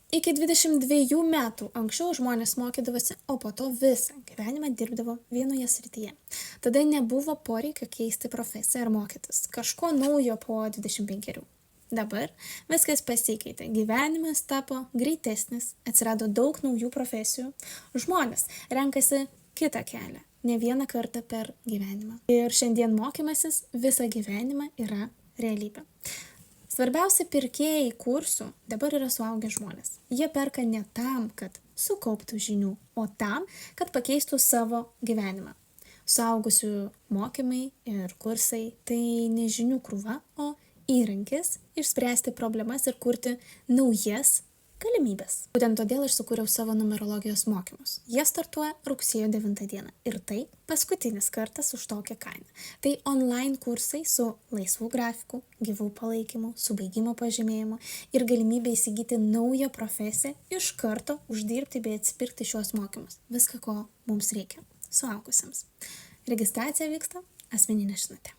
Iki 22 metų anksčiau žmonės mokydavosi, o po to visą gyvenimą dirbdavo vienoje srityje. Tada nebuvo poreikio keisti profesiją ar mokytis kažko naujo po 25. Dabar viskas pasikeitė, gyvenimas tapo greitesnis, atsirado daug naujų profesijų, žmonės renkasi kitą kelią, ne vieną kartą per gyvenimą. Ir šiandien mokymasis visą gyvenimą yra realybė. Svarbiausi pirkėjai kursų dabar yra suaugę žmonės. Jie perka ne tam, kad sukauptų žinių, o tam, kad pakeistų savo gyvenimą. Suaugusių mokymai ir kursai tai ne žinių krūva, o įrankis išspręsti problemas ir kurti naujas galimybės. Būtent todėl aš sukūriau savo numerologijos mokymus. Jie startuoja rugsėjo 9 dieną ir tai paskutinis kartas už tokią kainą. Tai online kursai su laisvų grafikų, gyvų palaikymų, su baigimo pažymėjimu ir galimybė įsigyti naują profesiją iš karto uždirbti bei atsipirkti šios mokymus. Viską, ko mums reikia suaugusiems. Registracija vyksta asmeninė žinutė.